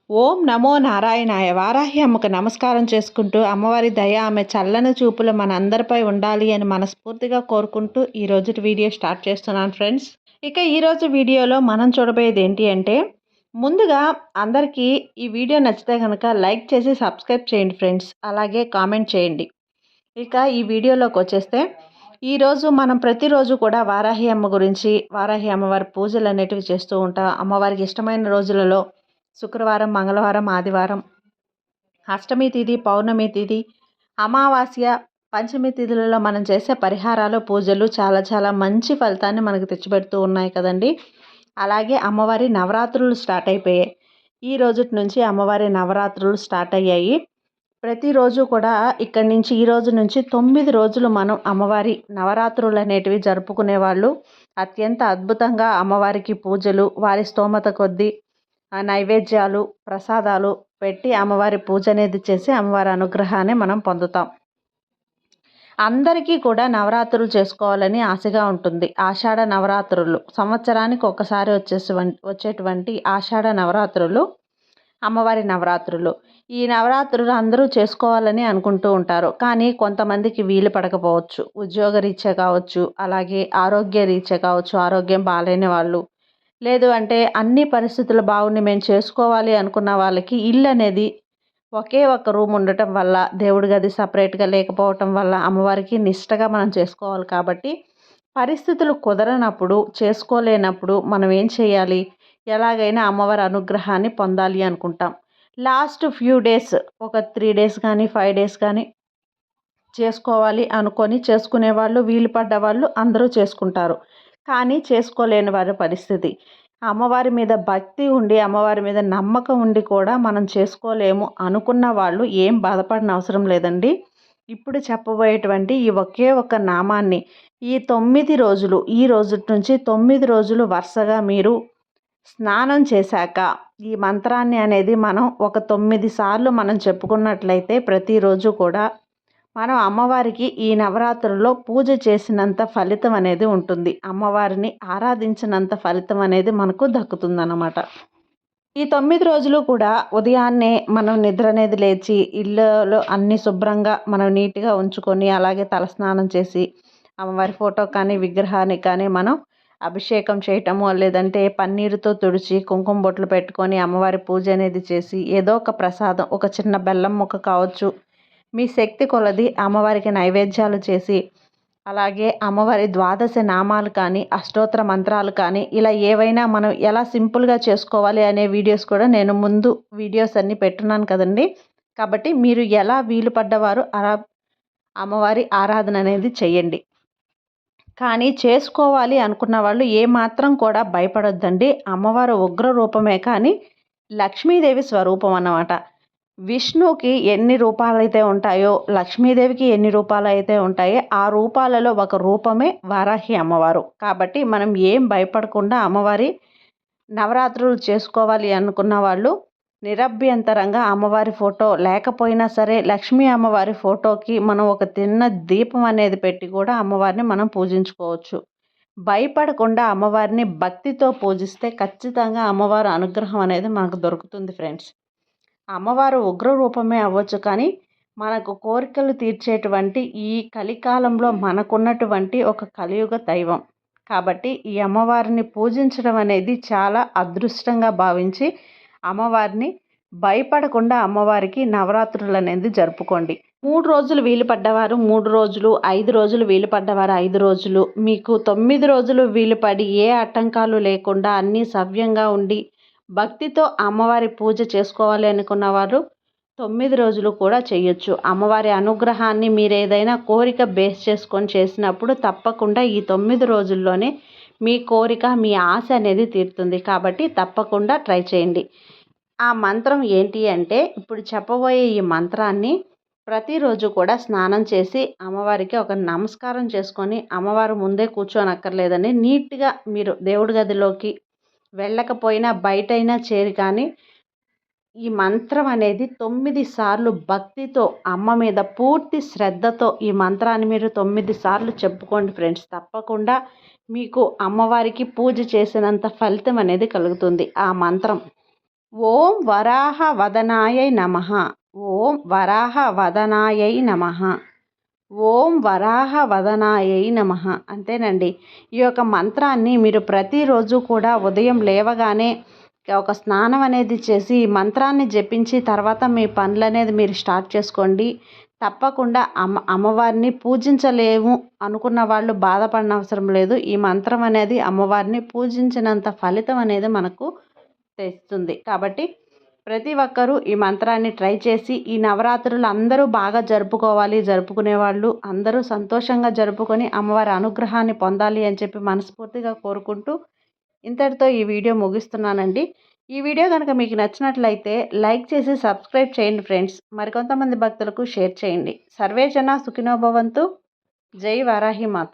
ఓం నమో నారాయణాయ. వారాహి అమ్మకు నమస్కారం చేసుకుంటూ అమ్మవారి దయ ఆమె చల్లని చూపులు మన అందరిపై ఉండాలి అని మనస్ఫూర్తిగా కోరుకుంటూ ఈ రోజు వీడియో స్టార్ట్ చేస్తున్నాను ఫ్రెండ్స్. ఇక ఈరోజు వీడియోలో మనం చూడబోయేది ఏంటి అంటే, ముందుగా అందరికీ ఈ వీడియో నచ్చితే కనుక లైక్ చేసి సబ్స్క్రైబ్ చేయండి ఫ్రెండ్స్. అలాగే కామెంట్ చేయండి. ఇక ఈ వీడియోలోకి వచ్చేస్తే, ఈరోజు మనం ప్రతిరోజు కూడా వారాహి అమ్మ గురించి, వారాహి అమ్మవారి పూజలు అనేటివి చేస్తూ ఉంటాం. అమ్మవారికి ఇష్టమైన రోజులలో శుక్రవారం, మంగళవారం, ఆదివారం, అష్టమి తిథి, పౌర్ణమి తిథి, అమావాస్య, పంచమి తిథులలో మనం చేసే పరిహారాలు, పూజలు చాలా చాలా మంచి ఫలితాన్ని మనకు తెచ్చిపెడుతూ ఉన్నాయి కదండి. అలాగే అమ్మవారి నవరాత్రులు స్టార్ట్ అయిపోయాయి. ఈ రోజు నుంచి అమ్మవారి నవరాత్రులు స్టార్ట్ అయ్యాయి. ప్రతిరోజు కూడా ఇక్కడి నుంచి ఈ రోజు నుంచి 9 రోజులు మనం అమ్మవారి నవరాత్రులు అనేటివి జరుపుకునే వాళ్ళు అత్యంత అద్భుతంగా అమ్మవారికి పూజలు, వారి స్తోమత కొద్దీ నైవేద్యాలు, ప్రసాదాలు పెట్టి అమ్మవారి పూజ అనేది చేసి అమ్మవారి అనుగ్రహాన్ని మనం పొందుతాం. అందరికీ కూడా నవరాత్రులు చేసుకోవాలని ఆశగా ఉంటుంది. ఆషాఢ నవరాత్రులు సంవత్సరానికి ఒకసారి వచ్చేటువంటి ఆషాఢ నవరాత్రులు అమ్మవారి నవరాత్రులు. ఈ నవరాత్రులు అందరూ చేసుకోవాలని అనుకుంటూ ఉంటారు. కానీ కొంతమందికి వీలు పడకపోవచ్చు. ఉద్యోగరీత్యా కావచ్చు, అలాగే ఆరోగ్య రీత్యా కావచ్చు, ఆరోగ్యం బాగాలేని వాళ్ళు, లేదు అంటే అన్ని పరిస్థితులు బాగుండి మేము చేసుకోవాలి అనుకున్న వాళ్ళకి ఇల్లు అనేది ఒకే ఒక రూమ్ ఉండటం వల్ల, దేవుడి గది సపరేట్గా లేకపోవటం వల్ల అమ్మవారికి నిష్టగా మనం చేసుకోవాలి. కాబట్టి పరిస్థితులు కుదరనప్పుడు, చేసుకోలేనప్పుడు మనం ఏం చేయాలి? ఎలాగైనా అమ్మవారి అనుగ్రహాన్ని పొందాలి అనుకుంటాం. లాస్ట్ ఫ్యూ డేస్, ఒక 3 డేస్ కానీ 5 డేస్ కానీ చేసుకోవాలి అనుకొని చేసుకునే వాళ్ళు, వీలు పడ్డ వాళ్ళు అందరూ చేసుకుంటారు. కానీ చేసుకోలేని వారి పరిస్థితి, అమ్మవారి మీద భక్తి ఉండి, అమ్మవారి మీద నమ్మకం ఉండి కూడా మనం చేసుకోలేము అనుకున్న వాళ్ళు ఏం బాధపడిన అవసరం లేదండి. ఇప్పుడు చెప్పబోయేటువంటి ఈ ఒకే ఒక నామాన్ని ఈ 9 రోజులు, ఈ రోజు నుంచి 9 రోజులు వరుసగా మీరు స్నానం చేశాక ఈ మంత్రాన్ని అనేది మనం ఒక 9 సార్లు మనం చెప్పుకున్నట్లయితే ప్రతిరోజు కూడా మనం అమ్మవారికి ఈ నవరాత్రుల్లో పూజ చేసినంత ఫలితం అనేది ఉంటుంది. అమ్మవారిని ఆరాధించినంత ఫలితం అనేది మనకు దక్కుతుందన్నమాట. ఈ 9 రోజులు కూడా ఉదయాన్నే మనం నిద్ర అనేది లేచి ఇళ్ళలో అన్ని శుభ్రంగా మనం నీట్గా ఉంచుకొని, అలాగే తలస్నానం చేసి అమ్మవారి ఫోటో కానీ విగ్రహానికి కానీ మనం అభిషేకం చేయటము, లేదంటే పన్నీరుతో తుడిచి కుంకుమ బొట్లు పెట్టుకొని అమ్మవారి పూజ అనేది చేసి, ఏదో ఒక ప్రసాదం, ఒక చిన్న బెల్లం ముక్క కావచ్చు, మీ శక్తి కొలది అమ్మవారికి నైవేద్యాలు చేసి, అలాగే అమ్మవారి ద్వాదశ నామాలు కానీ, అష్టోత్తర మంత్రాలు కానీ, ఇలా ఏవైనా మనం ఎలా సింపుల్గా చేసుకోవాలి అనే వీడియోస్ కూడా నేను ముందు వీడియోస్ అన్నీ పెట్టున్నాను కదండి. కాబట్టి మీరు ఎలా వీలు పడ్డవారు అలా అమ్మవారి ఆరాధన అనేది చెయ్యండి. కానీ చేసుకోవాలి అనుకున్న వాళ్ళు ఏమాత్రం కూడా భయపడొద్దండి. అమ్మవారు ఉగ్ర రూపమే కానీ లక్ష్మీదేవి స్వరూపం అన్నమాట. విష్ణువుకి ఎన్ని రూపాలైతే ఉంటాయో, లక్ష్మీదేవికి ఎన్ని రూపాలైతే ఉంటాయో ఆ రూపాలలో ఒక రూపమే వారాహి అమ్మవారు. కాబట్టి మనం ఏం భయపడకుండా అమ్మవారి నవరాత్రులు చేసుకోవాలి అనుకున్న వాళ్ళు నిరభ్యంతరంగా అమ్మవారి ఫోటో లేకపోయినా సరే, లక్ష్మీ అమ్మవారి ఫోటోకి మనం ఒక చిన్న దీపం అనేది పెట్టి కూడా అమ్మవారిని మనం పూజించుకోవచ్చు. భయపడకుండా అమ్మవారిని భక్తితో పూజిస్తే ఖచ్చితంగా అమ్మవారి అనుగ్రహం అనేది మనకు దొరుకుతుంది ఫ్రెండ్స్. అమ్మవారు ఉగ్ర రూపమే అవ్వచ్చు, కానీ మనకు కోరికలు తీర్చేటువంటి ఈ కలికాలంలో మనకున్నటువంటి ఒక కలియుగ దైవం. కాబట్టి ఈ అమ్మవారిని పూజించడం అనేది చాలా అదృష్టంగా భావించి అమ్మవారిని భయపడకుండా అమ్మవారికి నవరాత్రులు అనేది జరుపుకోండి. 3 రోజులు వీలు పడ్డవారు 3 రోజులు, 5 రోజులు వీలు పడ్డవారు 5 రోజులు, మీకు 9 రోజులు వీలు పడి ఏ ఆటంకాలు లేకుండా అన్నీ సవ్యంగా ఉండి భక్తితో అమ్మవారి పూజ చేసుకోవాలి అనుకున్న వారు 9 రోజులు కూడా చేయొచ్చు. అమ్మవారి అనుగ్రహాన్ని మీరు ఏదైనా కోరిక బేస్ చేసుకొని చేసినప్పుడు తప్పకుండా ఈ 9 రోజుల్లోనే మీ కోరిక, మీ ఆశ అనేది తీరుతుంది. కాబట్టి తప్పకుండా ట్రై చేయండి. ఆ మంత్రం ఏంటి అంటే, ఇప్పుడు చెప్పబోయే ఈ మంత్రాన్ని ప్రతిరోజు కూడా స్నానం చేసి అమ్మవారికి ఒక నమస్కారం చేసుకొని, అమ్మవారు ముందే కూర్చోనక్కర్లేదని నీట్గా మీరు దేవుడి గదిలోకి వెళ్ళకపోయినా బయటైనా చేరి కానీ ఈ మంత్రం అనేది 9 సార్లు భక్తితో అమ్మ మీద పూర్తి శ్రద్ధతో ఈ మంత్రాన్ని మీరు 9 సార్లు చెప్పుకోండి ఫ్రెండ్స్. తప్పకుండా మీకు అమ్మవారికి పూజ చేసినంత ఫలితం అనేది కలుగుతుంది. ఆ మంత్రం ఓం వరాహ వదనాయై నమః. ఓం వరాహ వదనాయై నమః. ఓం వరాహ వదనాయై నమః. అంతేనండి. ఈ యొక్క మంత్రాన్ని మీరు ప్రతిరోజు కూడా ఉదయం లేవగానే ఒక స్నానం అనేది చేసి ఈ మంత్రాన్ని జపించి తర్వాత మీ పనులనేది మీరు స్టార్ట్ చేసుకోండి. తప్పకుండా అమ్మవారిని పూజించలేము అనుకున్న వాళ్ళు బాధపడనవసరం అవసరం లేదు. ఈ మంత్రం అనేది అమ్మవారిని పూజించినంత ఫలితం అనేది మనకు తెస్తుంది. కాబట్టి ప్రతి ఒక్కరూ ఈ మంత్రాన్ని ట్రై చేసి ఈ నవరాత్రులు అందరూ బాగా జరుపుకోవాలి. జరుపుకునే వాళ్ళు అందరూ సంతోషంగా జరుపుకొని అమ్మవారి అనుగ్రహాన్ని పొందాలి అని చెప్పి మనస్ఫూర్తిగా కోరుకుంటూ ఇంతటితో ఈ వీడియో ముగిస్తున్నానండి. ఈ వీడియో కనుక మీకు నచ్చినట్లయితే లైక్ చేసి సబ్స్క్రైబ్ చేయండి ఫ్రెండ్స్. మరికొంతమంది భక్తులకు షేర్ చేయండి. సర్వే జన సుఖినో భవంతు. జై వారాహి మాత.